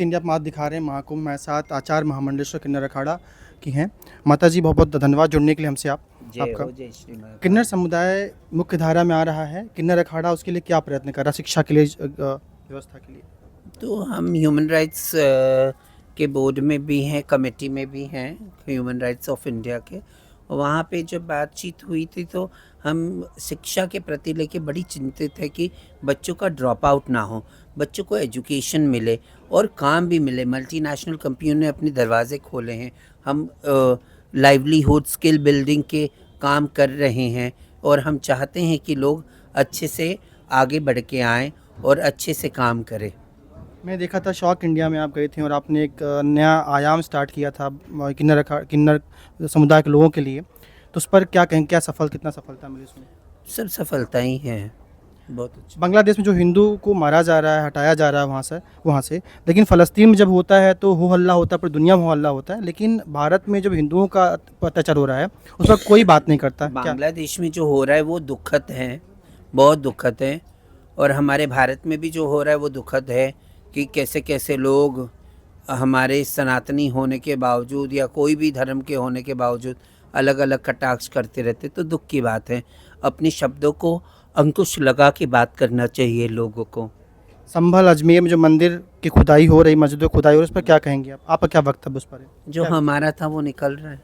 India आप दिखा रहे हैं महाकुंभ में साथ आचार्य महामंडलेश्वर किन्नर अखाड़ा की हैं। माता जी बहुत बहुत धन्यवाद जुड़ने के लिए हमसे आपका। जय श्री महाकाल। किन्नर समुदाय मुख्य धारा में आ रहा है, किन्नर अखाड़ा उसके लिए क्या प्रयत्न कर रहा है, शिक्षा के लिए, व्यवस्था के लिए? तो हम ह्यूमन राइट्स के बोर्ड में भी हैं, कमेटी में भी हैं, ह्यूमन राइट्स ऑफ इंडिया के। वहाँ पे जब बातचीत हुई थी तो हम शिक्षा के प्रति लेके बड़ी चिंतित है कि बच्चों का ड्रॉप आउट ना हो, बच्चों को एजुकेशन मिले और काम भी मिले। मल्टीनेशनल कंपनियों ने अपने दरवाजे खोले हैं, हम लाइवलीहुड स्किल बिल्डिंग के काम कर रहे हैं और हम चाहते हैं कि लोग अच्छे से आगे बढ़ के आएँ और अच्छे से काम करें। मैं देखा था शौक इंडिया में आप गए थे और आपने एक नया आयाम स्टार्ट किया था किन्नर समुदाय के लोगों के लिए, तो उस पर क्या कहें, क्या कितना सफलता मिली उसमें? सब सफलता ही हैं, बहुत अच्छा। बांग्लादेश में जो हिंदू को मारा जा रहा है, हटाया जा रहा है वहाँ से, लेकिन फ़लस्तीन में जब होता है तो हो हल्ला होता है, पूरी दुनिया में हो हल्ला होता है, लेकिन भारत में जब हिंदुओं का अत्याचार हो रहा है उस पर कोई बात नहीं करता। बांग्लादेश में जो हो रहा है वो दुखद है, बहुत दुखद है, और हमारे भारत में भी जो हो रहा है वो दुखद है कि कैसे कैसे लोग हमारे सनातनी होने के बावजूद या कोई भी धर्म के होने के बावजूद अलग अलग कटाक्ष करते रहते, तो दुख की बात है। अपने शब्दों को अंकुश लगा के बात करना चाहिए लोगों को। संभल अजमेर में जो मंदिर की खुदाई हो रही, मस्जिद खुदाई हो रही, उस पर क्या कहेंगे आप? आपका क्या वक्तव्य उस पर है? जो हमारा था वो निकल रहा है,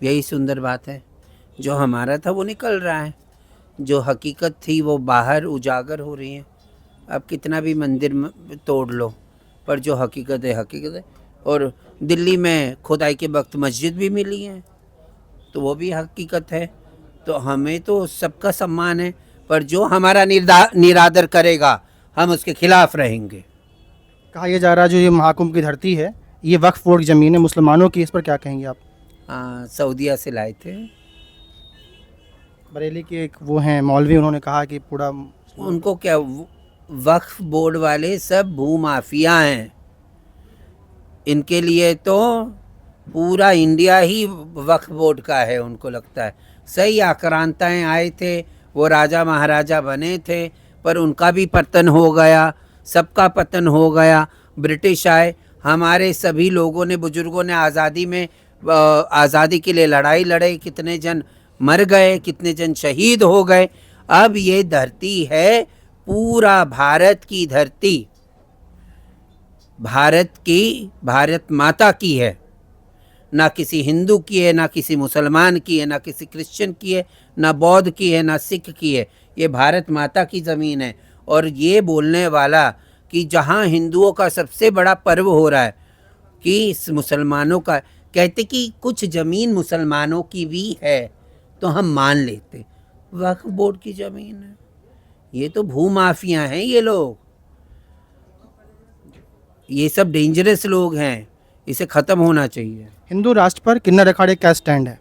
यही सुंदर बात है। जो हमारा था वो निकल रहा है, जो हकीकत थी वो बाहर उजागर हो रही है। अब कितना भी मंदिर तोड़ लो, पर जो हकीकत है हकीकत है। और दिल्ली में खुदाई के वक्त मस्जिद भी मिली है, तो वो भी हकीकत है। तो हमें तो सबका सम्मान है, पर जो हमारा निरादर करेगा हम उसके खिलाफ रहेंगे। कहा यह जा रहा है जो ये महाकुंभ की धरती है, ये वक्फ बोर्ड की ज़मीन है मुसलमानों की, इस पर क्या कहेंगे आप? हाँ, सऊदीया से लाए थे। बरेली के एक वो हैं मौलवी, उन्होंने कहा कि पूरा उनको क्या, वक्फ बोर्ड वाले सब भूमाफिया हैं। इनके लिए तो पूरा इंडिया ही वक्फ बोर्ड का है, उनको लगता है। सही आक्रांताएं आए थे, वो राजा महाराजा बने थे, पर उनका भी पतन हो गया, सबका पतन हो गया। ब्रिटिश आए, हमारे सभी लोगों ने, बुजुर्गों ने आज़ादी में आज़ादी के लिए लड़ाई लड़े, कितने जन मर गए, कितने जन शहीद हो गए। अब ये धरती है पूरा भारत की धरती, भारत माता की है, ना किसी हिंदू की है, ना किसी मुसलमान की है, ना किसी क्रिश्चियन की है, ना बौद्ध की है, ना सिख की है। ये भारत माता की ज़मीन है। और ये बोलने वाला कि जहाँ हिंदुओं का सबसे बड़ा पर्व हो रहा है कि मुसलमानों का, कहते कि कुछ ज़मीन मुसलमानों की भी है, तो हम मान लेते, वक्फ बोर्ड की ज़मीन है। ये तो भूमाफिया हैं ये लोग, ये सब डेंजरस लोग हैं, इसे ख़त्म होना चाहिए। हिंदू राष्ट्र पर किन्नर अखाड़े का स्टैंड है?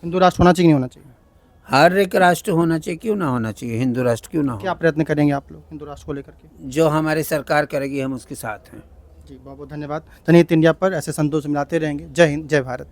हिंदू राष्ट्र होना चाहिए नहीं होना चाहिए? हर एक राष्ट्र होना चाहिए, क्यों ना होना चाहिए, हिंदू राष्ट्र क्यों ना हो। क्या प्रयत्न करेंगे आप लोग हिंदू राष्ट्र को लेकर के? जो हमारी सरकार करेगी हम उसके साथ हैं। जी बहुत बहुत धन्यवाद। जनहित इंडिया पर ऐसे संतोष मिलाते रहेंगे। जय हिंद, जय भारत।